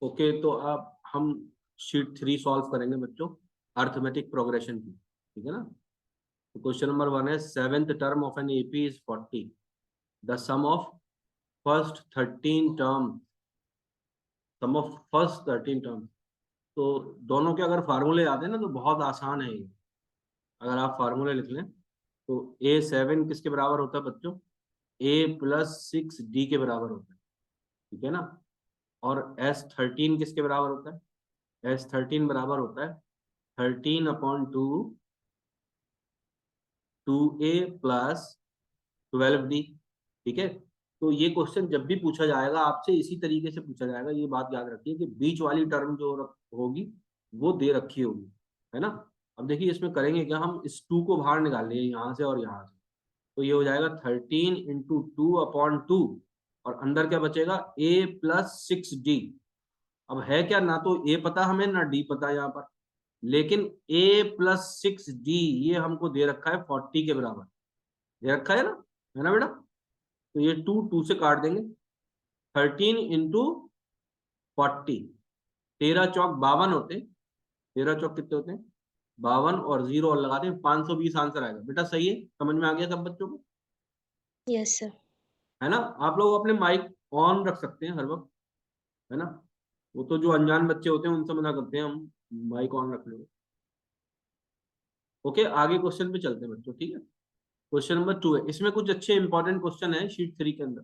Okay, तो अब हम शीट 3 सॉल्व करेंगे बच्चों, अर्थमेटिक प्रोग्रेशन की, ठीक है ना। तो क्वेश्चन नंबर 1 है, seventh term of an AP is 40, the sum of first 13 term, sum of first 13 term. तो दोनों के अगर फार्मूले आते हैं ना तो बहुत आसान है ये। अगर आप फार्मूले लिख लें तो A7 किसके बराबर होता है बच्चों? A+6D के बराबर होता है, ठीक है ना। और S13 किसके बराबर होता है? S13 बराबर होता है 13/2 2A + 12D, ठीक है। तो ये क्वेश्चन जब भी पूछा जाएगा आपसे इसी तरीके से पूछा जाएगा। ये बात याद रखिए कि बीच वाली टर्म जो होगी वो दे रखी होगी, है ना। अब देखिए इसमें करेंगे क्या, हम इस 2 को बाहर निकाल लेंगे यहाँ से और यहाँ से। तो ये हो जाएगा 13 × 2/2 और अंदर क्या बचेगा? A+6D। अब है क्या, ना तो A पता हमें ना D पता यहाँ पर, लेकिन A+6D ये हमको दे रखा है 40 के बराबर, दे रखा है ना बेटा। तो ये 2 से काट देंगे, 13 × 40, 13 चौक 52 होते हैं, 13 चौक कितने होते हैं? 52 और 0 और लगाते हैं, 520 आंसर आएगा बेटा। सही है, समझ में आ गया सब बच्चों को? Yes sir. है ना। आप लोग अपने माइक ऑन रख सकते हैं हर वक्त, है ना। वो तो जो अनजान बच्चे होते हैं उनसे मना करते हैं हम, माइक ऑन रख लो। ओके, आगे क्वेश्चन पे चलते हैं बच्चों, ठीक है। क्वेश्चन नंबर 2 है, इसमें कुछ अच्छे इंपॉर्टेंट क्वेश्चन है शीट 3 के अंदर।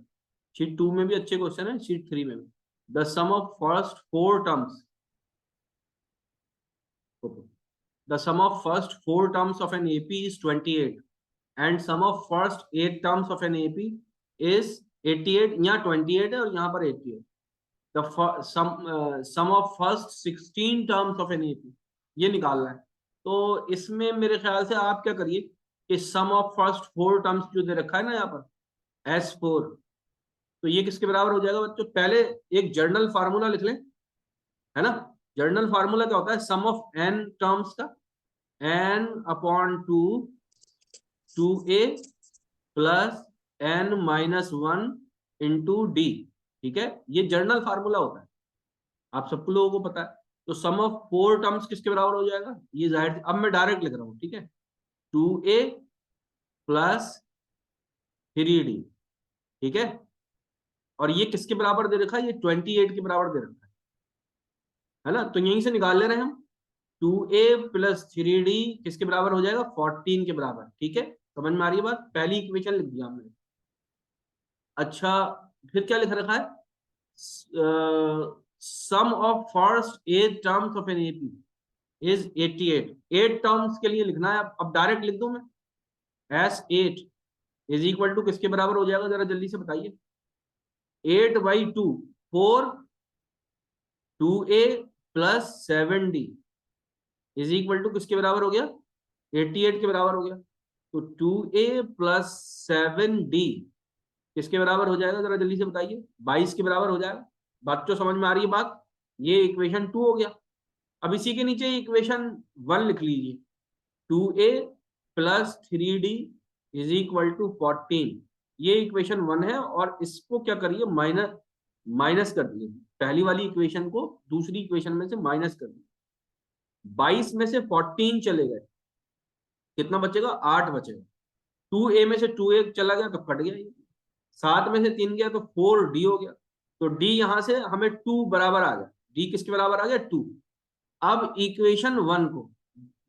शीट 2 में भी अच्छे क्वेश्चन है, शीट 3 में भी। The sum of first 4 terms, the sum of first 4 terms of an AP is 28 and sum of first 8 terms of an AP is 88। यहाँ 28 है और यहाँ पर 88। the sum of first 16 terms of an AP ये निकालना है। तो इसमें मेरे ख्याल से आप क्या करिए कि सम ऑफ फर्स्ट 4 टर्म्स जो दे रखा है ना यहाँ पर S4, तो ये किसके बराबर हो जाएगा बच्चों? पहले एक जर्नल फार्मूला लिख लें, है ना। जर्नल फार्मूला क्या होता है? सम ऑफ n टर्म्स का n/2 2a + n-1 × d, ठीक है। ये जर्नल फार्मूला होता है, आप सबको लोगों को पता है। तो सम ऑफ 4 टर्म्स किसके बराबर हो जाएगा? ये जाहिर, अब मैं डायरेक्ट लिख रहा हूँ, ठीक है। 2a + 3d, ठीक है। और ये किसके बराबर दे रखा है? ये 28 के बराबर दे रखा है ना। तो यहीं से निकाल ले रहे हैं हम, 2a + 3d किसके बराबर हो जाएगा? 14 के बराबर, ठीक है। समझ में आ रही है बात? पहली इक्वेशन लिख दिया हमने। अच्छा, फिर क्या लिख रखा है? Sum of first 8 terms of an AP is 88। 8 terms के लिए लिखना है, अब डायरेक्ट लिख दूं मैं। S8 = किसके बराबर हो जाएगा? जरा जल्दी से बताइए। 8/2 4 2a + 7d = किसके बराबर हो गया? 88 के बराबर हो गया। तो 2a + 7d किसके बराबर हो जाएगा? जरा जल्दी से बताइए। 22 के बराबर हो जाएगा। बच्चों समझ में आ रही है बात? ये इक्वेशन 2 हो गया। अब इसी के नीचे इक्वेशन 1 लिख लीजिए, 2a + 3d = 14। ये इक्वेशन 1 है और इसको क्या करिए, माइनस कर दिए। पहली वाली इक्वेशन को दूसरी इक्वेशन में से माइनस कर दिए। 22 में से 14 चले गए, कितना बचेगा? 8 बचेगा। 2a में से 2a चला गया तो कट गया ये। 7 में से 3 गया तो 4d हो गया। तो d यहां से हमें 2 बराबर आ गया। d किसके बराबर आ गया? 2। अब इक्वेशन 1 को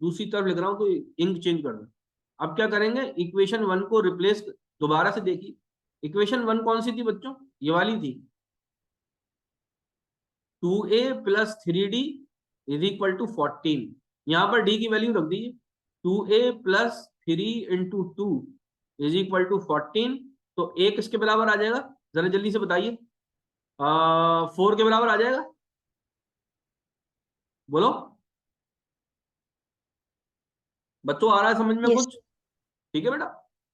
दूसरी तरफ लिख रहा हूं तो इंक चेंज कर दो। अब क्या करेंगे, इक्वेशन 1 को रिप्लेस दोबारा से देखिए। इक्वेशन 1 कौन सी थी बच्चों? ये वाली थी, 2a + 3d = 14। यहां पर d की वैल्यू रख दीजिए, 2a + 3 × 2 = 14। तो a किसके बराबर आ जाएगा? जरा जल्दी से बताइए। 4 के बराबर आ जाएगा, बोलो बच्चों, आ रहा है समझ में यस। कुछ? ठीक है बेटा।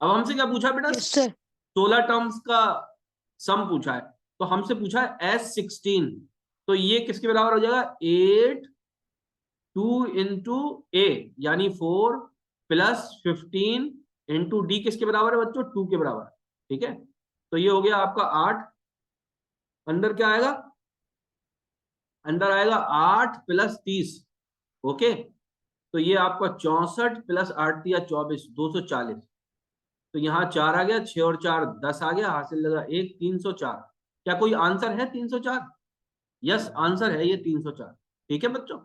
अब हमसे क्या पूछा बेटा? Yes sir. 16 टर्म्स का सम पूछा है। तो हमसे पूछा है S16, तो ये किसके बराबर हो जाएगा? 8 2 × a यानी 4 + 15 × d किसके बराबर है बच्चों? 2 के बराबर, ठीक है। तो ये हो गया आपका 8। अंदर क्या आएगा? अंदर आएगा 8 + 30, ओके। तो ये आपका 64 + 8 या 24, 240। तो यहाँ 4 आ गया, 6 और 4 10 आ गया, हासिल लगा 1, 304। क्या कोई आंसर है 304? यस, आंसर है ये 304। ठीक है बच्चों,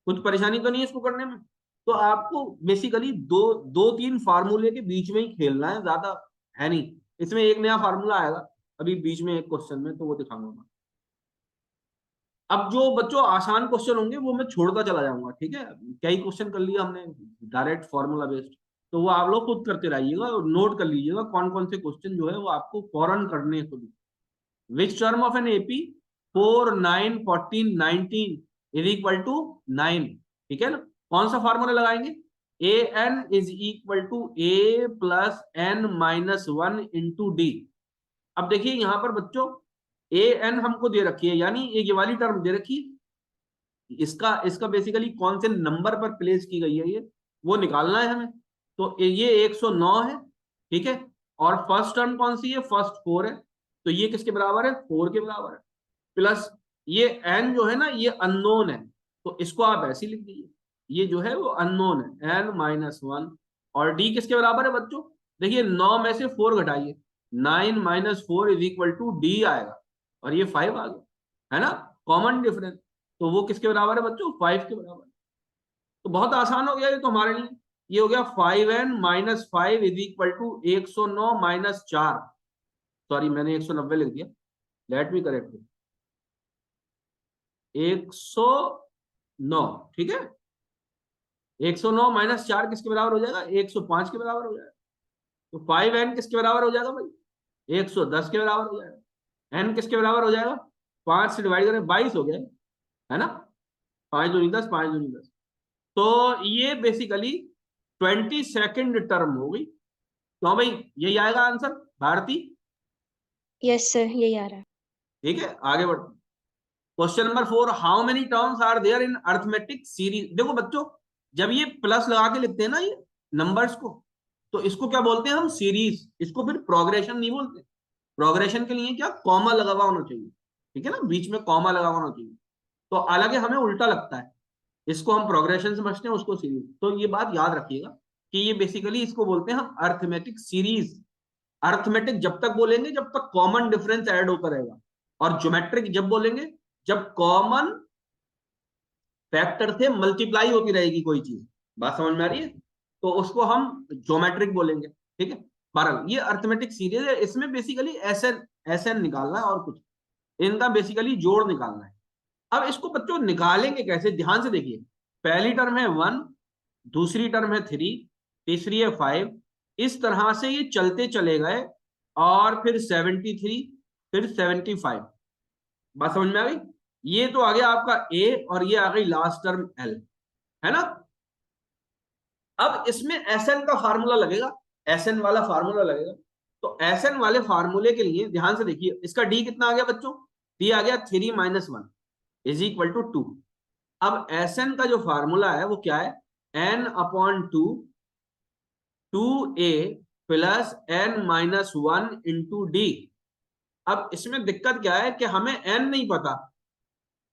कुछ परेशानी तो नहीं है इसको करने में? तो आपको बेसिकली दो दो तीन फार्मूले के बीच में ही खेलना है, ज्यादा है नहीं। इसमें एक नया फार्मूला आएगा अभी बीच में एक क्वेश्चन में, तो वो दिखाऊंगा मैं। अब जो बच्चों आसान क्वेश्चन होंगे वो मैं छोड़ता चला जाऊंगा, ठीक है? कई क्वेश्चन कर लिया हमने डायरेक्ट फॉर्मूला बेस्ड, तो वो आप लोग खुद करते रहिएगा और नोट कर लीजिएगा कौन कौन से क्वेश्चन जो है वो आपको फौरन करने हैं खुद। Which term of an AP 4, 9, 14, 19 is equal to 9? ठीक है ना? कौन सा फॉर्मूला लगाएंगे? A N is equal to A plus N minus 1 into D. अब देखिए यहां पर बच्चों ए एन हमको दे रखी है, यानी ये वाली टर्म दे रखी है। इसका इसका बेसिकली कौन से नंबर पर प्लेस की गई है ये वो निकालना है हमें। तो ये 109 है, ठीक है। और फर्स्ट टर्म कौन सी है? फर्स्ट 4 है, तो ये किसके बराबर है? 4 के बराबर है। प्लस ये एन जो है ना ये अननोन है, तो इसको आप ऐसे लिख दीजिए, ये जो है वो अननोन है, एन माइनस 1। और डी किसके बराबर है बच्चों? देखिए 9 में से 4 घटाइए, 9 minus 4 is equal to d आएगा, और ये 5 आ गया, है ना? कॉमन डिफरेंस, तो वो किसके बराबर है बच्चों? 5 के बराबर। तो बहुत आसान हो गया ये तो हमारे लिए। ये हो गया 5n minus 5 is equal to 109 minus 4। Sorry मैंने 190 लिख दिया, लेट मी करेक्ट। 109, ठीक है। 109 माइनस 4 किसके बराबर हो जाएगा? 105 के बराबर हो जाएगा। तो 5n किसके बराबर हो जाएगा भाई? 110 के बराबर हो जाएगा। n किसके बराबर हो जाएगा? 5 से डिवाइड करें 22 हो गया, है ना? 5 दूनी 10, 5 दूनी 10। तो ये बेसिकली 22nd टर्म हो गई। तो भाई यही आएगा आंसर भारती। यस सर, यही आ रहा है। ठीक है, आगे बढ़ो। Question number 4, how many terms are there in arithmetic series? देखो बच्चों, जब ये प्लस लगा के लिखते हैं ना ये नंबर्स को, तो इसको क्या बोलते हैं हम? सीरीज। इसको फिर प्रोग्रेशन नहीं बोलते। प्रोग्रेशन के लिए क्या कॉमा लगा हुआ होना चाहिए, ठीक है ना? बीच में कॉमा लगा होना चाहिए। तो हालांकि हमें उल्टा लगता है, इसको हम प्रोग्रेशन समझते हैं, उसको सीरीज। तो ये बात याद रखिएगा कि ये बेसिकली इसको बोलते हैं हम अर्थमेटिक सीरीज। अर्थमेटिक जब तक बोलेंगे जब तक कॉमन डिफरेंस ऐड होता रहेगा, और ज्योमेट्रिक जब बोलेंगे जब कॉमन फैक्टर से मल्टीप्लाई होती रहेगी कोई चीज। बात समझ में आ रही है? तो उसको हम ज्योमेट्रिक बोलेंगे, ठीक है। बहरहाल ये अर्थमेटिक सीरीज है, इसमें बेसिकली एसएन एसएन निकालना है और कुछ, इनका बेसिकली जोड़ निकालना है। अब इसको बच्चों निकालेंगे कैसे? ध्यान से देखिए, पहली टर्म है 1, दूसरी टर्म है 3, तीसरी है 5। इस तरह से ये चलते चले गए, और फिर 73, फिर 75। बात समझ में आ गई? ये तो आ गया आपका ए, और ये आ गई लास्ट टर्म एल, है ना? अब इसमें एसएन का फार्मूला लगेगा, एसएन वाला फार्मूला लगेगा। तो एसएन वाले फार्मूले के लिए ध्यान से देखिए, इसका डी कितना आ गया बच्चों? डी आ गया 3 माइनस 1 इज इक्वल टू 2। अब एसएन का जो फार्मूला है वो क्या है? n upon 2, 2a plus n minus 1 into D. अब इसमें दिक्कत क्या है कि हमें n नहीं पता।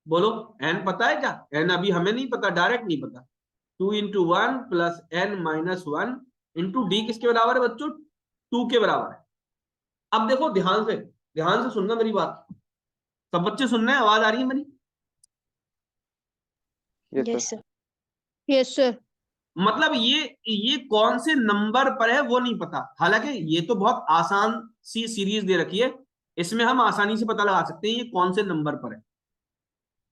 बोलो, n पता है क्या? n अभी हमें नहीं पता, डायरेक्ट नहीं पता। 2 into 1 plus n minus 1 into D किसके बराबर है बच्चों? 2 के बराबर है। अब देखो ध्यान से सुनना मेरी बात। सब बच्चे सुन रहे हैं? आवाज आ रही है मेरी? Yes sir. Yes sir. मतलब ये कौन से नंबर पर है वो नहीं पता। हालांकि ये तो बहुत आसान सी सीरीज दे रखी है, इसमें हम आसानी से पता लगा सकते हैं ये कौन से नंबर पर है।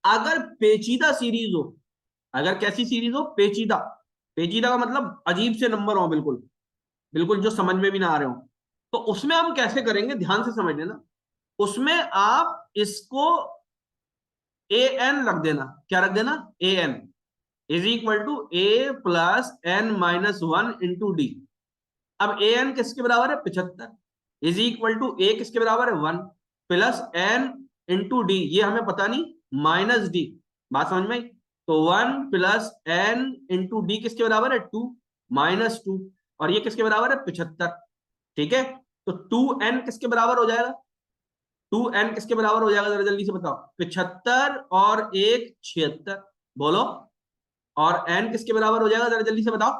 अगर पेचीदा सीरीज हो, अगर कैसी सीरीज हो? पेचीदा। पेचीदा का मतलब अजीब से नंबर हो, बिल्कुल बिल्कुल जो समझ में भी ना आ रहे हो, तो उसमें हम कैसे करेंगे? ध्यान से समझ लेना। उसमें आप इसको ए एन रख देना। क्या रख देना? A N is equal to A plus N minus 1 into D. अब ए एन किसके बराबर है? 75 इज इक्वल टू ए किसके बराबर है? 1 प्लस एन इंटू डी, ये हमें पता नहीं, माइनस डी। बात समझ में आई? तो 1 प्लस एन इंटू डी किसके बराबर है? 2 माइनस 2, और ये किसके बराबर है? 75। ठीक है, तो 2n किसके बराबर हो जाएगा? 2n किसके बराबर हो जाएगा, जरा जल्दी से बताओ। 75 और 1 76, बोलो। और n किसके बराबर हो जाएगा, जरा जल्दी से बताओ।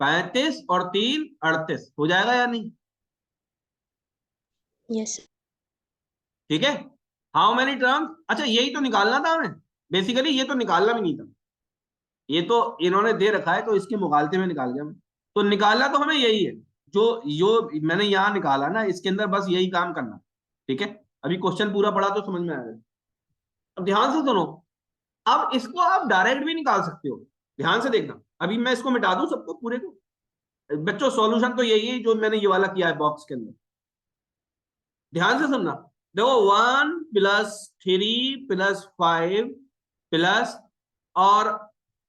35 और 3 38 हो जाएगा या नहीं? Yes sir. ठीक है। हाउ मेनी टर्म्स, अच्छा यही तो निकालना था हमें बेसिकली, ये तो निकालना भी नहीं था, ये तो इन्होंने दे रखा है तो इसके मुगालते में निकाल गया मैं। तो निकालना तो हमें यही है, जो मैंने यहां निकाला ना, इसके अंदर बस यही काम करना। ठीक है, अभी क्वेश्चन पूरा पढ़ा तो समझ में आएगा। अब ध्यान से सुनो, अब इसको आप डायरेक्ट भी निकाल सकते हो, ध्यान से देखना। अभी मैं इसको मिटा दूं सबको पूरे को। बच्चों सॉल्यूशन तो यही है जो मैंने ये वाला किया है बॉक्स के अंदर, ध्यान से सुनना। देखो 1 + 3 + 5 प्लस, और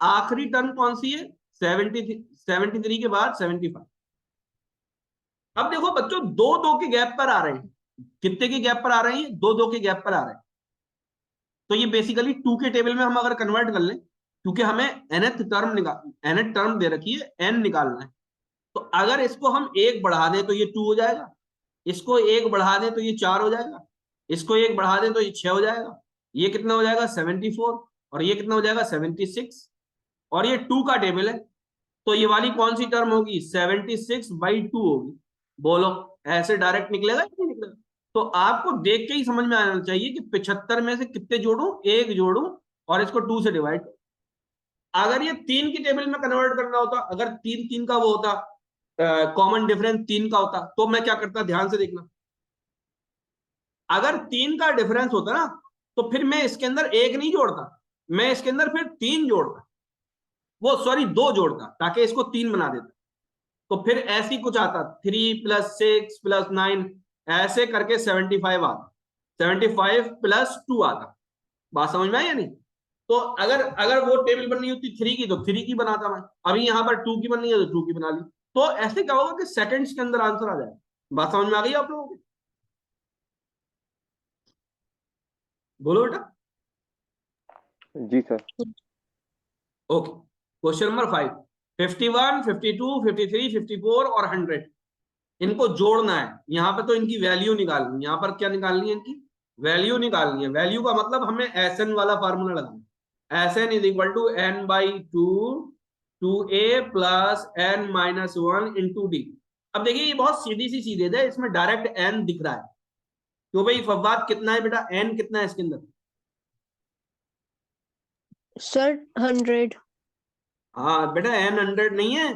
आखिरी टर्म कौन सी है, 73 के बाद 75। अब देखो बच्चों, दो दो के गैप पर आ रहे हैं, कितने के गैप पर आ रहे हैं, दो दो के गैप पर आ रहे हैं। तो ये बेसिकली 2 के टेबल में हम अगर कन्वर्ट कर लें, क्योंकि हमें nth टर्म दे रखी है, n निकालना है। तो अगर इसको हम एक बढ़ा दें तो ये 2 हो जाएगा, इसको एक बढ़ा दें तो ये 4 हो जाएगा, इसको एक बढ़ा दें तो ये 6 हो जाएगा, ये कितना हो जाएगा 74, और ये कितना हो जाएगा 76, और ये 2 का टेबल है। तो ये वाली कौन सी टर्म होगी, 76/2 होगी। बोलो, ऐसे डायरेक्ट निकलेगा या नहीं निकलेगा? तो आपको देख के ही समझ में आना चाहिए कि 75 में से कितने जोड़ू, एक जोड़ू, और इसको 2 से डिवाइड। अगर ये 3 की टेबल में कन्वर्ट करना होता, अगर 3 का वो होता, कॉमन डिफरेंस 3 का होता, तो मैं क्या करता, ध्यान से देखना। अगर 3 का डिफरेंस होता ना, तो फिर मैं इसके अंदर एक नहीं जोड़ता, मैं इसके अंदर फिर 3 जोड़ता, वो सॉरी 2 जोड़ता, ताकि इसको 3 बना देता। तो फिर ऐसी कुछ आता, 3 + 6 + 9, ऐसे करके 75 आता, 75 + 2 आता। बात समझ में आई या नहीं? तो अगर अगर वो टेबल बननी होती 3 की, तो 3 की बनाता मैं। अभी यहां पर 2 की बननी है तो 2 की बना ली। तो ऐसे क्या होगा कि सेकंड्स के अंदर आंसर आ जाएगा। बात समझ में आ गई आप लोगों को? बोलो बेटा। जी सर। Okay, question number 5। 51, 52, 53, 54 और 100, इनको जोड़ना है। यहां पर तो इनकी वैल्यू निकालनी है, यहां पर क्या निकालनी है, इनकी वैल्यू निकालनी है। वैल्यू का मतलब हमें एसएन वाला फार्मूला लगाना। S n is equal to n/2 2a plus n-1 into D. अब देखिए ये बहुत सीधी सी चीज है, इसमें डायरेक्ट n दिख रहा है। तो भाई फवाद कितना है बेटा, n कितना है इसके अंदर? सर 100। हाँ बेटा, n 100 नहीं है।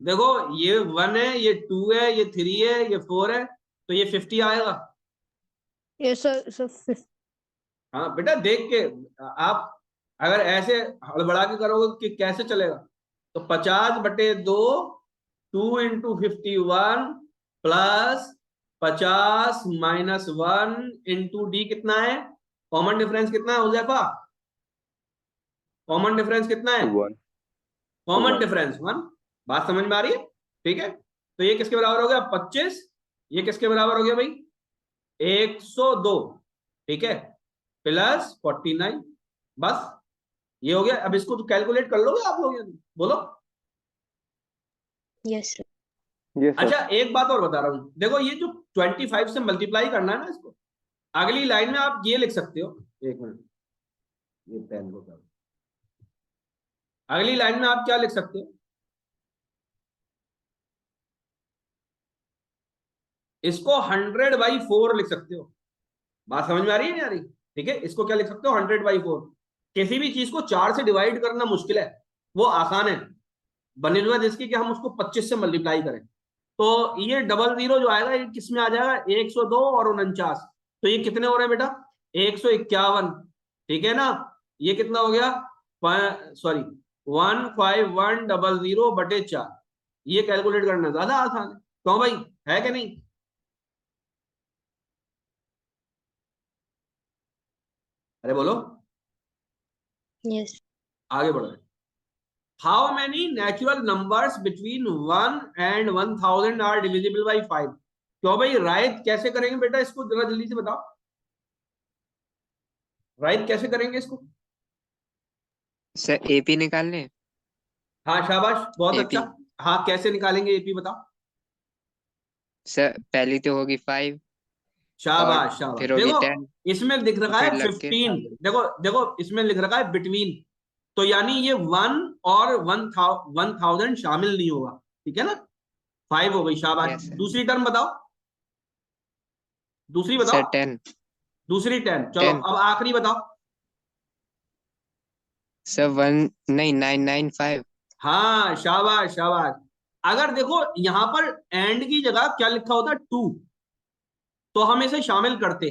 देखो ये 1 है, ये 2 है, ये 3 है, ये 4 है, तो ये 50 आएगा। Yes sir. सर हाँ बेटा, देख के आप अगर ऐसे हड़बड़ा के करोगे कि कैसे चलेगा, तो 50/2, 2 × 51 प्लस 50 - 1 इंटू डी कितना है, कॉमन डिफरेंस कितना है हुजैफा, कॉमन डिफरेंस कितना है, 1 कॉमन 1। डिफरेंस 1। बात समझ में आ रही है? ठीक है, तो ये किसके बराबर हो गया 25, ये किसके बराबर हो गया भाई 102, ठीक है, प्लस 49। बस ये हो गया। अब इसको तो कैलकुलेट कर लोगे आप लोग, बोलो। Yes sir. यस अच्छा सर। एक बात और बता रहा हूं, देखो ये जो 25 से मल्टीप्लाई करना है ना इसको, अगली लाइन में आप ये लिख सकते हो, एक मिनट, ये पेन को कर, अगली लाइन में आप क्या लिख सकते हो, इसको 100/4 लिख सकते हो। बात समझ में आ रही है नहीं आ रही? ठीक है, इसको क्या लिख सकते हो 100/4। किसी भी चीज को 4 से डिवाइड करना मुश्किल है, वो आसान है बनस्बत इसकी कि हम उसको 25 से मल्टीप्लाई करें। तो ये 00 जो आएगा ये किस में आ जाएगा, 102 और 49। तो ये कितने हो रहे हैं बेटा 151, ठीक है ना। ये कितना हो गया, सॉरी 15100/4। ये कैलकुलेट करना ज्यादा आसान है, क्यों भाई, है कि नहीं? अरे बोलो, यस। आगे बढ़ रहे। How many natural numbers between 1 and 1000 are divisible by 5? क्यों भाई, राइट कैसे करेंगे बेटा इसको, जरा जल्दी से बताओ, राइट कैसे करेंगे इसको? सर एपी निकाल लें। हाँ शाबाश, बहुत एपी अच्छा। हाँ कैसे निकालेंगे एपी बताओ। सर पहली तो होगी 5, शाबाश शाबाश। फिर होगी देखो 10, इसमें लिख रखा है फिर लग के 15, 1000। देखो देखो इसमें लिख रखा है बिटवीन, तो यानी ये 1 और 1000 शामिल नहीं होगा, ठीक है ना। 5 हो गई, शाबाश। Yes sir. दूसरी टर्म बताओ, दूसरी बताओ। सर 10। दूसरी 10, चलो 10 अब आखिरी बताओ। सर 1 नहीं 995। हाँ शाबाश शाबाश। अगर देखो यहां पर एंड की जगह क्या लिखा होता 2, तो हम इसे शामिल करते,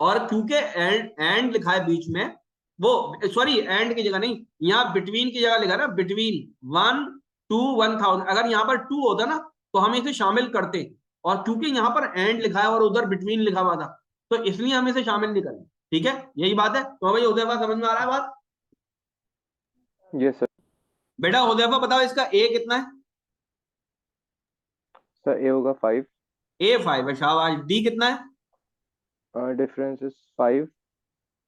और क्योंकि एंड लिखा है बीच में, वो सॉरी एंड की जगह नहीं, यहाँ बिटवीन की जगह लिखा है ना, बिटवीन 1 to 1000, अगर यहाँ पर 2 होता ना तो हम इसे शामिल करते, और क्योंकि यहाँ पर एंड लिखा है और उधर बिटवीन लिखा हुआ था, तो इसलिए हम इसे शामिल नहीं करेंगे, ठीक है। यही बात है। तो भाई हुदैफा समझ में आ रहा है बात? Yes sir. बेटा हुदैफा बताओ इसका ए कितना है? सर ए होगा 5, ए 5 है, शाबाश। डी कितना है? Difference is 5।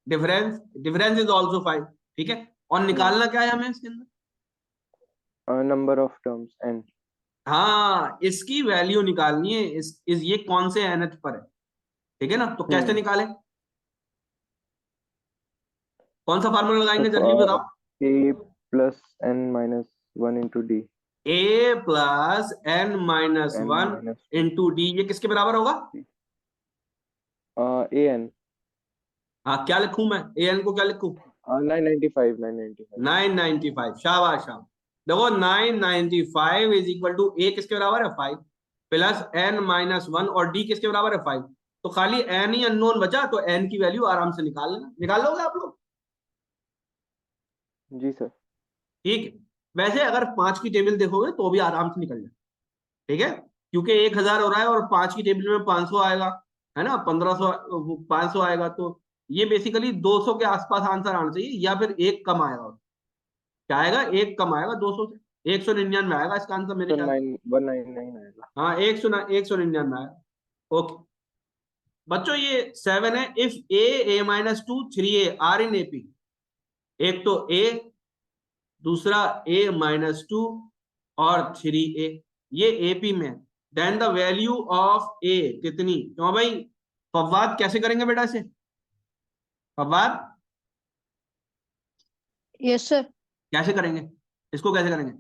Difference, difference is also 5, ठीक है। और निकालना क्या है हमें इसके अंदर? Number of terms n. हाँ, इसकी वैल्यू निकालनी है, ये कौन से nth पर है, ठीक है ना। तो कैसे निकालें? कौन सा फार्मूला लगाएंगे, जल्दी बताओ। A plus N minus 1 into D. a plus N minus N 1 minus into D, ये किसके बराबर होगा? A N. हाँ, क्या लिखूं मैं ए एन को, क्या लिखूं? 995 995। 995, शाबाश शाबाश। देखो 995 इज इक्वल टू ए किसके बराबर है 5, प्लस एन माइनस 1, और डी किसके बराबर है 5, तो खाली एन ही अननोन बचा, तो एन की वैल्यू आराम से निकाल लेना। निकाल लोगे आप लोग? जी सर। ठीक है। वैसे अगर 5 की टेबल देखोगे तो भी आराम से निकल जाए, ठीक है, क्योंकि 1000 हो रहा है और 5 की टेबल में 500 आएगा, है ना, 1500, 500 आएगा, तो ये बेसिकली 200 के आसपास आंसर आना चाहिए, या फिर एक कम आएगा। क्या आएगा? एक कम आएगा 200 से, 199 आएगा इसका आंसर मेरे सर ख्याल। 199 आएगा। हाँ, 199 आएगा। ओके बच्चों, ये 7 है। If a minus 2 3a are in AP, एक तो ए, दूसरा a माइनस 2 और 3a, ये एपी में, देन द वैल्यू ऑफ ए कितनी? क्यों भाई? फवाद कैसे करेंगे बेटा इसे? Fawad Yes, sir. कैसे करेंगे इसको, कैसे करेंगे?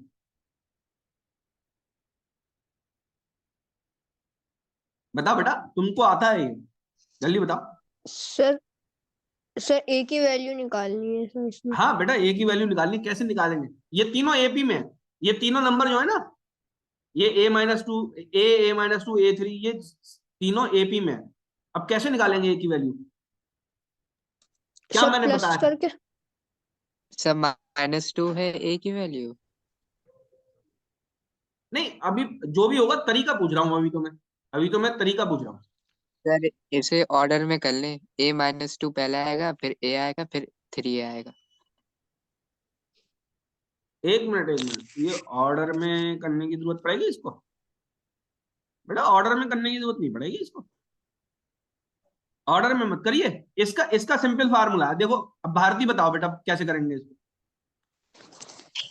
बताओ बेटा, तुमको आता है ये, जल्दी बताओ। सर सर ए की वैल्यू निकालनी है सर इसमें। हाँ बेटा, ए की वैल्यू निकालनी, कैसे निकालेंगे? ये तीनों एपी में है, ये तीनों नंबर जो है ना, ये a-2, a-2, a3, ये तीनों एपी में है। अब कैसे निकालेंगे ए की वैल्यू? क्या सर मैंने प्लस बताया था? करके। सर -2 है ए की वैल्यू। नहीं, अभी जो भी होगा तरीका पूछ रहा हूँ, अभी तो मैं तरीका पूछ रहा हूँ। सर इसे ऑर्डर में कर लें, a-2 पहले आएगा, फिर a आएगा, फिर 3 आएगा। एक मिनट, ये ऑर्डर में करने की जरूरत पड़ेगी इसको? बेटा ऑर्डर में करने की जरूरत नहीं पड़ेगी इसको, ऑर्डर में मत करिए। इसका इसका सिंपल फार्मूला है, देखो। अब भारती बताओ बेटा कैसे करेंगे इसको।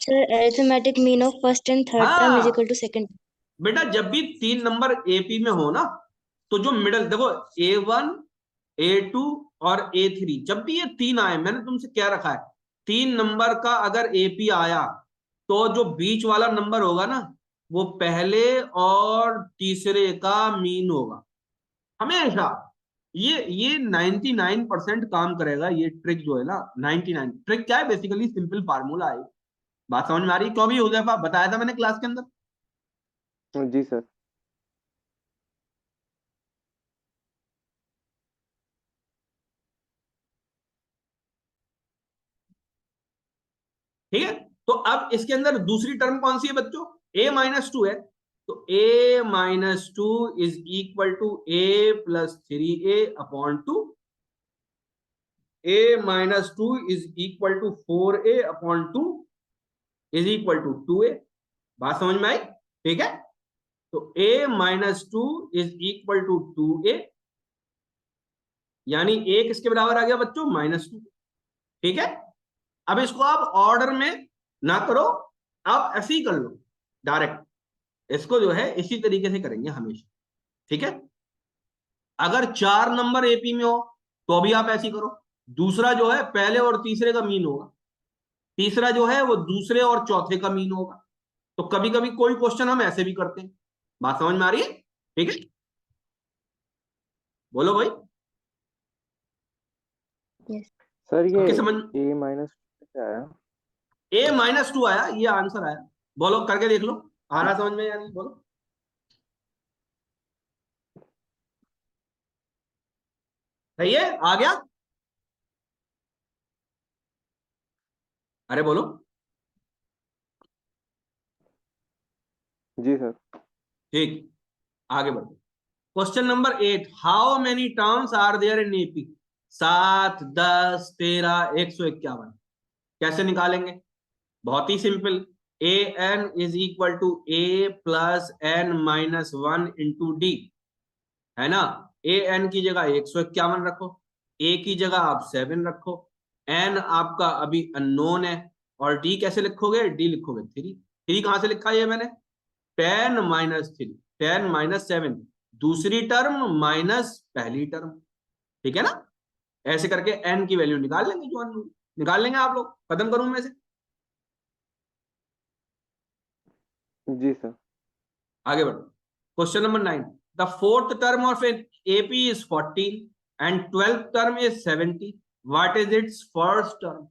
Sir, arithmetic mean of first and third term is हाँ equal to second. बेटा, जब भी 3 नंबर एपी में हो ना, तो जो मिडल देखो, a1, a2 और a3, जब भी ये 3 आए, मैंने तुमसे क्या रखा है, 3 नंबर का अगर एपी आया, तो जो बीच वाला नंबर होगा ना, वो पहले और तीसरे का मीन होगा हमेशा। ये 99% काम करेगा, ये ट्रिक जो है ना, 99 ट्रिक क्या है, बेसिकली सिंपल फार्मूला है। बात समझ में आ रही? क्यों भी हुदैफा बताया था मैंने क्लास के अंदर। जी सर। ठीक है, तो अब इसके अंदर दूसरी टर्म कौन सी है बच्चों? a-2 है, तो a-2 is equal to a plus 3a upon 2, a-2 is equal to 4a upon 2 is equal to 2a। बात समझ में आई? ठीक है, तो a-2 is equal to 2a, यानी a किसके बराबर आ गया बच्चों? -2। ठीक है, अब इसको आप ऑर्डर में ना करो, आप ऐसे ही कर लो डायरेक्ट, इसको जो है इसी तरीके से करेंगे हमेशा, ठीक है। अगर 4 नंबर एपी में हो तो भी आप ऐसी करो। दूसरा जो है पहले और तीसरे का मीन होगा, तीसरा जो है वो दूसरे और चौथे का मीन होगा। तो कभी कभी कोई क्वेश्चन हम ऐसे भी करते हैं। बात समझ में आ रही है? ठीक है, बोलो भाई। Yes. सर ये सबके समझ a माइनस क्या आया? A-2 आया, ये आंसर आया। बोलो करके देख लो, आ रहा समझ में या नहीं, बोलो। सही है, आ गया? अरे बोलो। जी सर। ठीक, आगे बढ़ो। Question number 8, how many terms are there in AP? 7, 10, 13, 151। कैसे निकालेंगे? बहुत ही simple. A N is equal to A plus N minus 1 into d, है ना। ए एन की जगह 151 रखो, ए की जगह आप 7 रखो, एन आपका अभी अननोन है, और डी कैसे लिखोगे? डी लिखोगे 3। 3 कहां से लिखा है मैंने? 10 माइनस 3, 10 माइनस 7, दूसरी टर्म माइनस पहली टर्म, ठीक है ना। ऐसे करके एन की वैल्यू निकाल लेंगे, जो unknown निकाल लेंगे आप लोग। खत्म करूं मैं से? जी सर। आगे बढ़ो। Question number 9, the fourth term of an AP is 14 and 12th term is 70, what is it's first term?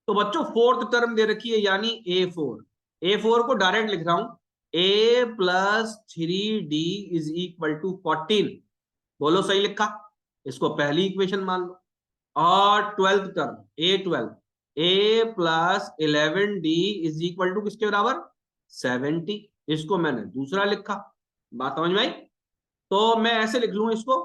तो बच्चों फोर्थ टर्म दे रखी है, यानी A4 को डायरेक्ट लिख रहा हूं, a plus 3d is equal to 14। बोलो सही लिखा? इसको पहली इक्वेशन मान लो। और 12th term A12, a plus 11d is equal to किसके बराबर? 70, इसको मैंने दूसरा लिखा। बात समझ में आई? तो मैं ऐसे लिख लूं इसको,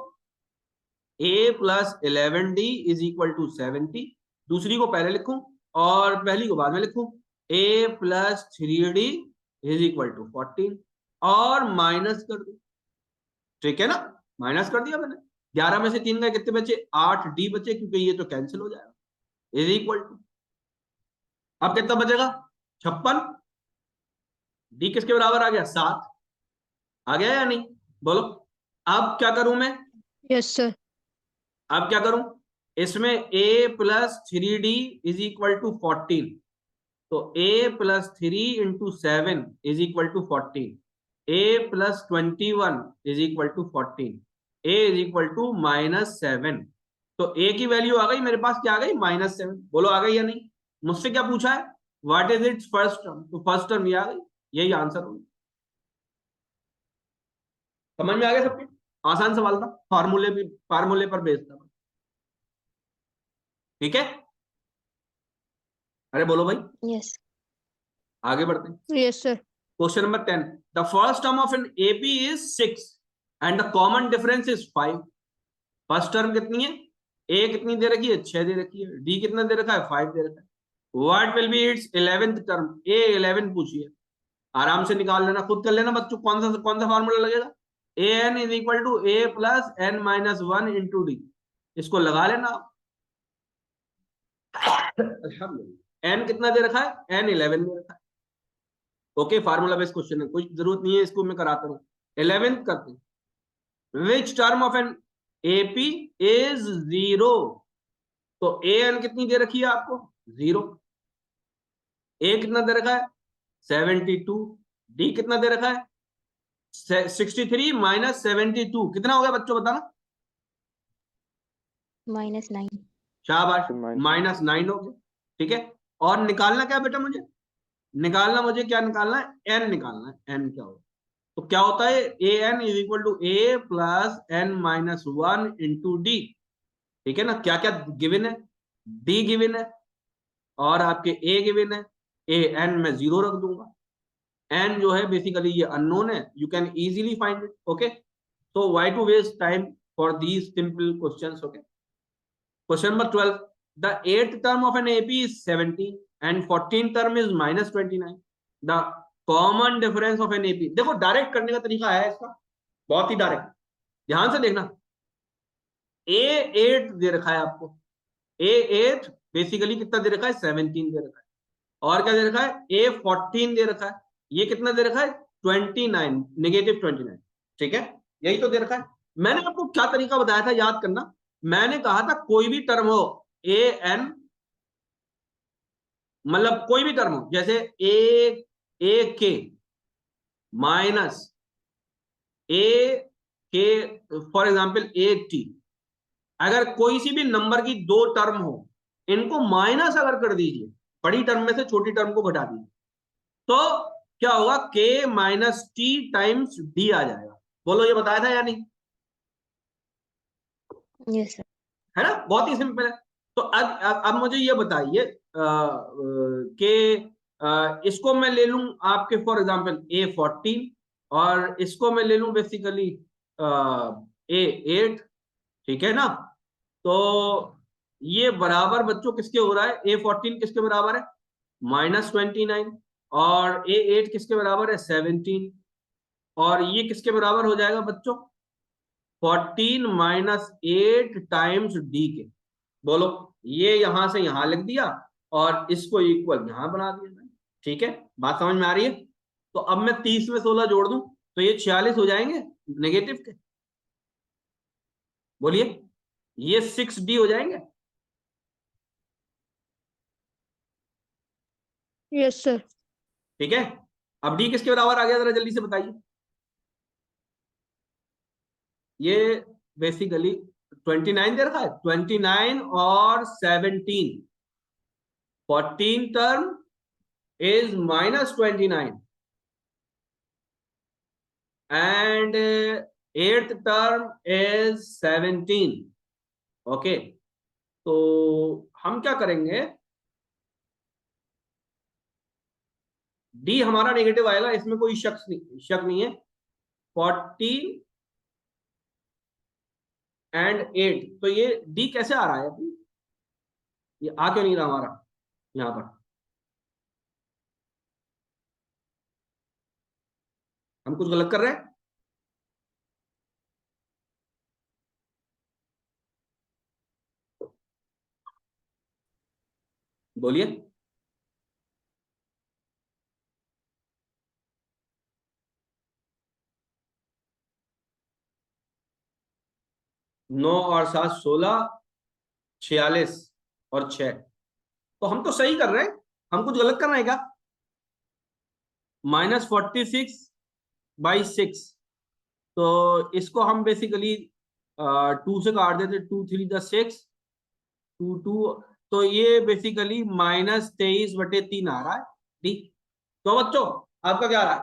a plus 11d is equal to 70, दूसरी को पहले लिखूं और पहली को बाद में लिखूं। a plus 3d is equal to 14 और माइनस कर दो, ठीक है ना। माइनस कर दिया मैंने। 11 में से 3 गए, कितने बचे? 8d बचे, क्योंकि ये तो कैंसिल हो जाएगा। इज इक्वल टू, अब कितना बचेगा? 56। डी किसके बराबर आ गया? 7। आ गया या नहीं, बोलो। अब क्या करूं मैं? Yes sir. अब क्या करूं? इसमें a plus 3d is equal to 14, तो a plus 3 into 7 is equal to 14, a plus 21 is equal to 14, a is equal to minus 7। तो a की वैल्यू आ गई मेरे पास, क्या आ गई? -7। बोलो आ गई या नहीं? मुझसे क्या पूछा है? What is it's first term? तो फर्स्ट टर्म ये आ गई, यही आंसर होगा। समझ में आ गया सबके? आसान सवाल था, फार्मूले पर बेस्ड था। ठीक है, अरे बोलो भाई। Yes. आगे बढ़ते हैं। Yes sir. Question number 10, the first term of an AP is 6 and the common difference is 5। First term कितनी है? ए कितनी दे रखी है? 6 दे रखी है। डी कितना दे रखा है? 5 दे रखा है। What will be its 11th term? A 11 पूछिए, आराम से निकाल लेना, खुद कर लेना बच्चों। कौन सा फार्मूला लगेगा? A N is equal to A plus N minus 1 into d, इसको लगा लेना। एन कितना दे रखा है? एन 11 दे रखा है। ओके, फार्मूला बेस्ड क्वेश्चन है, कोई जरूरत नहीं है इसको मैं कराता हूँ। 11th करते हैं। विच term of an AP is 0? तो ए एन कितनी दे रखी है आपको? 0। ए कितना दे रखा है? 72। डी कितना दे रखा है? 63 माइनस 72 कितना हो गया बच्चों, बताना। -9. शाबाश, minus -9 हो गया। ठीक है, और निकालना क्या बेटा? मुझे क्या निकालना है? एन निकालना है। एन क्या होगा? तो क्या होता है? A N is equal to A plus N minus 1 into d. ठीक है ना। क्या क्या गिवन है? डी गिवन है और आपके ए गिवन है। ए एन में 0 रख दूंगा। एन जो है बेसिकली ये अननोन है, you can easily find it. Okay, so why to waste time for these simple questions? Okay, question number 12, the 8th term of an AP is 70 and 14th term is -29, the common difference of an AP। देखो direct करने का तरीका है इसका, बहुत ही direct, ध्यान से देखना। A8 दे रखा है आपको, A8 बेसिकली कितना दे रखा है? 17 दे रखा है। और क्या दे रखा है? A14 दे रखा है। ये कितना दे रखा है? 29, -29। ठीक है, यही तो दे रखा है। मैंने आपको क्या तरीका बताया था याद करना, मैंने कहा था कोई भी टर्म हो ए एन, मतलब कोई भी टर्म हो, जैसे ए के माइनस ए के, फॉर एग्जाम्पल ए टी, अगर कोई सी भी नंबर की दो टर्म हो, इनको माइनस अगर कर दीजिए, बड़ी टर्म में से छोटी टर्म को घटा दीजिए, तो क्या होगा, के माइनस टी टाइम्स डी आ जाएगा। बोलो ये बताया था या नहीं? Yes sir. है ना, बहुत ही सिंपल है। तो अब मुझे ये बताइए कि इसको मैं ले लूं आपके फॉर एग्जांपल A14, और इसको मैं ले लूं बेसिकली A8, ठीक है ना? तो ये बराबर बच्चों किसके हो रहा है? A14 किसके बराबर है? -29, और A8 किसके बराबर है? 17, और ये किसके बराबर हो जाएगा बच्चों? 14 माइनस 8 टाइम्स डी के। बोलो, ये यहां से यहां लिख दिया और इसको इक्वल यहां बना दिया, ठीक है? बात समझ में आ रही है? तो अब मैं 30 में 16 जोड़ दूं तो ये 46 हो जाएंगे नेगेटिव के। बोलिए, ये 6D हो जाएंगे। Yes sir. ठीक है, अब डी किसके बराबर आ गया, जरा जल्दी से बताइए। ये बेसिकली 29 दे रखा है, 29 और 17, 14 term is -29 and 8th term is 17। Okay, तो हम क्या करेंगे, डी हमारा नेगेटिव आएगा, इसमें कोई शक नहीं है। 14 एंड 8, तो ये डी कैसे आ रहा है अभी? ये आ क्यों नहीं रहा हमारा यहां पर? हम कुछ गलत कर रहे हैं? बोलिए। नौ और 7 16, 46 और 6, तो हम तो सही कर रहे हैं, हम कुछ गलत कर रहे हैं क्या? -46/6, तो इसको हम बेसिकली 2 से काट देते, 2 3 6, 2 2, तो ये बेसिकली -23/3 आ रहा है डी। तो बच्चों आपका क्या आ रहा है?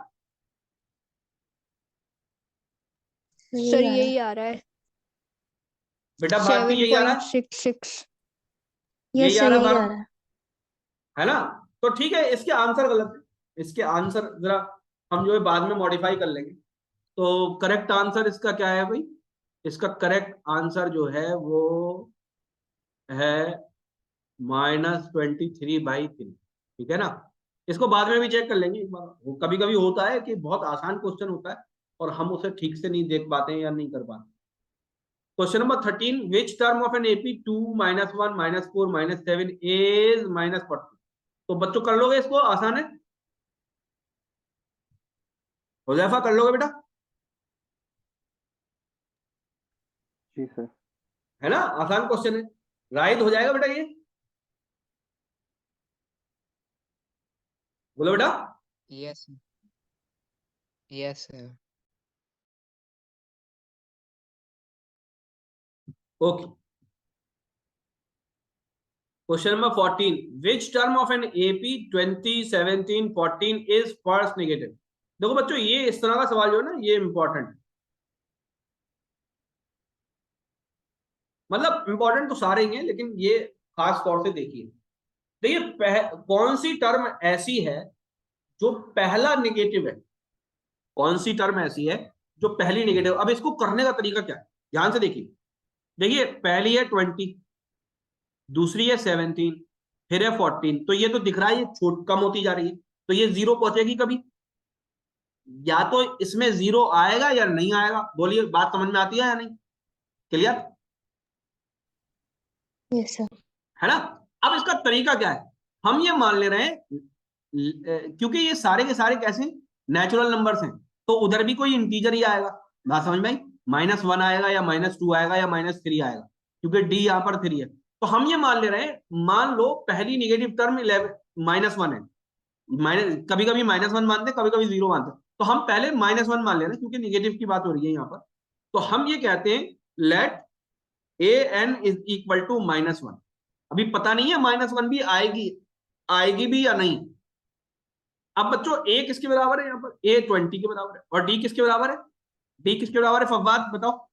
सर यही आ रहा है, बेटा भारती यही आ रहा है, 7.66। यही यस आ सर, रहा है यही आ भारत, रहा है। है ना? तो ठीक है, इसके आंसर गलत है, इसके आंसर जरा हम जो है बाद में मॉडिफाई कर लेंगे। तो करेक्ट आंसर इसका क्या है भाई? इसका करेक्ट आंसर जो है वो है -23/3, ठीक है ना? इसको बाद में भी चेक कर लेंगे एक बार, कभी कभी होता है कि बहुत आसान क्वेश्चन होता है और हम उसे ठीक से नहीं देख पाते हैं या नहीं कर पाते। Question number 13, which term of an AP 2 -1 -4 -7 is -40? तो बच्चों कर लोगे इसको, आसान है, हुजैफा कर लोगे बेटा? जी सर। है ना, आसान क्वेश्चन है, राइट हो जाएगा बेटा ये। बोलो बेटा। Yes yes sir. Okay, question number 14, which term of an AP 2017-14 is first negative? देखो बच्चों, ये इस तरह का सवाल जो है ना, ये इंपॉर्टेंट, मतलब इंपॉर्टेंट तो सारे ही हैं लेकिन ये खास तौर से देखिए। देखिए कौन सी टर्म ऐसी है जो पहला नेगेटिव है, कौन सी टर्म ऐसी है जो पहली नेगेटिव। अब इसको करने का तरीका क्या है, ध्यान से देखिए। देखिए पहली है 20, दूसरी है 17, फिर है 14, तो ये तो दिख रहा है ये छोट कम होती जा रही है, तो ये 0 पहुंचेगी कभी, या तो इसमें 0 आएगा या नहीं आएगा। बोलिए, बात समझ में आती है या नहीं? क्लियर? Yes sir. है ना? अब इसका तरीका क्या है, हम ये मान ले रहे हैं क्योंकि ये सारे के सारे कैसे नेचुरल नंबर्स हैं, तो उधर भी कोई इंटीजर ही आएगा। बात समझ में आई? -1 आएगा या -2 आएगा या -3 आएगा, क्योंकि डी यहाँ पर 3 है। तो हम ये मान ले रहे हैं, मान लो पहली नेगेटिव टर्म -1 है, कभी कभी -1 मानते हैं, कभी कभी 0 मानते हैं, तो हम पहले -1 मान ले रहे हैं क्योंकि नेगेटिव की बात हो रही है यहाँ पर। तो हम ये कहते हैं let an is equal to -1। अभी पता नहीं है -1 भी आएगी भी या नहीं। अब बच्चों a किसके बराबर है यहाँ पर? a 20 के बराबर है। और d किसके बराबर है? d किसके बराबर है फवाद बताओ।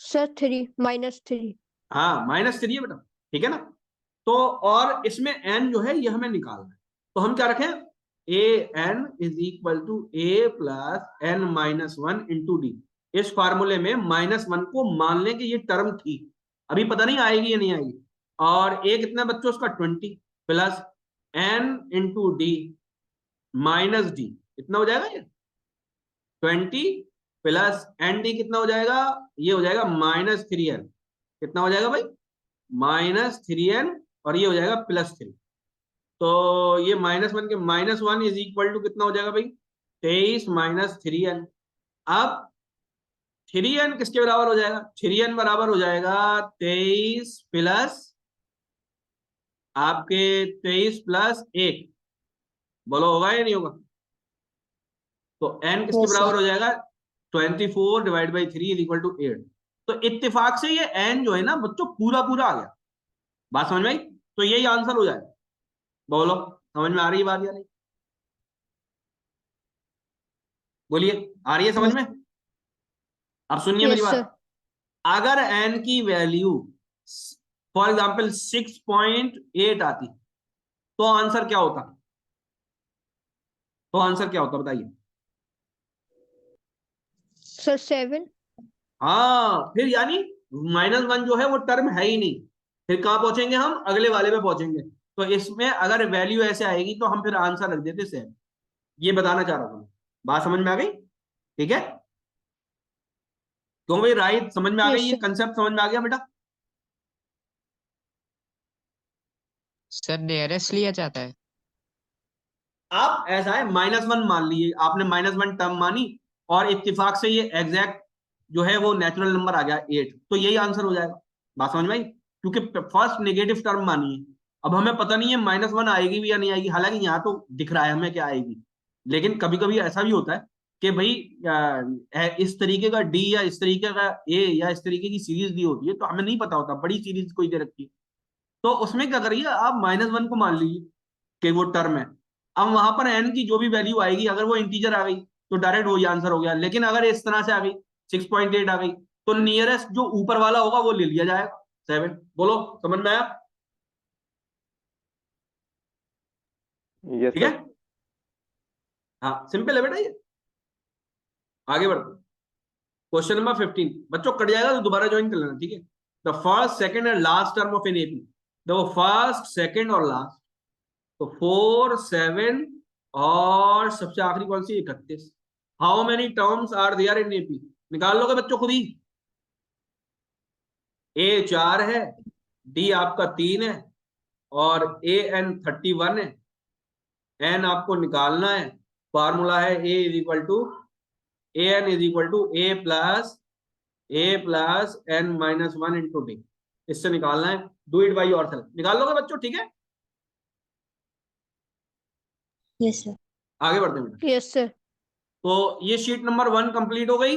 सर 3 -3। हाँ -3 है बेटा, ठीक है ना। तो और इसमें n जो है ये हमें निकालना है, तो हम क्या रखें? an is equal to a plus n minus 1 into d. इस फार्मूले में -1 को मान लें कि ये टर्म थी, अभी पता नहीं आएगी या नहीं आएगी। और a कितना बच्चों उसका 20 plus n into D minus D, कितना हो जाएगा ये? 20 प्लस एन डी कितना हो जाएगा? ये हो जाएगा -3n। कितना हो जाएगा भाई? -3n, और ये हो जाएगा +3। तो ये -1 के -1 इज इक्वल टू कितना हो जाएगा भाई? 23 माइनस 3n। अब 3n किसके बराबर हो जाएगा? 3n बराबर हो जाएगा 23 प्लस आपके 23 प्लस 1। बोलो होगा या नहीं होगा? तो n किसके Yes, sir. बराबर हो जाएगा? 24 divide by 3 is equal to 8। तो इत्तेफाक से ये n जो है ना बच्चों पूरा पूरा आ गया। बात समझ में आई? तो यही आंसर हो जाएगा। बोलो समझ में आ रही है बात या नहीं? बोलिए, आ रही है समझ Yes. में? अब सुनिए मेरी यस सर। बात। अगर n की वैल्यू फॉर एग्जांपल 6.8 आती तो आंसर क्या होता? तो आंसर क्या होता बताइए? सर 7। हाँ, फिर यानी -1 जो है वो टर्म है ही नहीं। फिर कहां पहुंचेंगे हम? अगले वाले पे पहुंचेंगे। तो इसमें अगर वैल्यू ऐसे आएगी तो हम फिर आंसर रख देते सेम। ये बताना चाह रहा हूं। बात समझ में आ गई? ठीक है, क्यों भाई राइट? समझ में आ गई? यस ये सर। कंसेप्ट समझ में आ गया बेटा? सर नियरेस्ट लिया जाता है। आप ऐसा है -1 मान लिए आपने, -1 टर्म मानी और इत्तेफाक से ये एग्जैक्ट जो है वो नेचुरल नंबर आ गया 8, तो यही आंसर हो जाएगा। बात समझ में आई? क्योंकि फर्स्ट नेगेटिव टर्म मानी है। अब हमें पता नहीं है -1 आएगी भी या नहीं आएगी, हालांकि यहाँ तो दिख रहा है हमें क्या आएगी, लेकिन कभी कभी ऐसा भी होता है कि भाई इस तरीके का डी या इस तरीके का ए या इस तरीके की सीरीज दी होती है तो हमें नहीं पता होता, बड़ी सीरीज कोई दे रखी है, तो उसमें क्या करिए आप -1 को मान लीजिए कि वो टर्म है। अब वहां पर n की जो भी वैल्यू आएगी अगर वो इंटीजर आ गई तो डायरेक्ट वही आंसर हो गया, लेकिन अगर इस तरह से आ गई 6.8 आ गई तो नियरेस्ट जो ऊपर वाला होगा वो ले लिया जाएगा 7। बोलो समझ में आया? यस ठीक है, सर। हाँ सिंपल है बेटा ये। आगे बढ़ते क्वेश्चन नंबर 15। बच्चों कट जाएगा तो दोबारा ज्वाइन कर लेना, ठीक है। The first second and last term of an AP, देखो फर्स्ट सेकंड और लास्ट, तो 4 7 और सबसे आखिरी कौन सी? 31। How many terms are there in AP? निकाल लोगे बच्चों खुद ही। ए 4 है, डी आपका 3 है, और ए एन 31 है। एन आपको निकालना है, फार्मूला है a is equal to a N is equal to A plus N minus 1 into d. इससे निकालना है, डू इट बाई योरसेल्फ। निकाल लोगे बच्चों? ठीक है, Yes, sir. आगे बढ़ते हैं बेटा। Yes sir. तो ये शीट नंबर 1 कंप्लीट हो गई।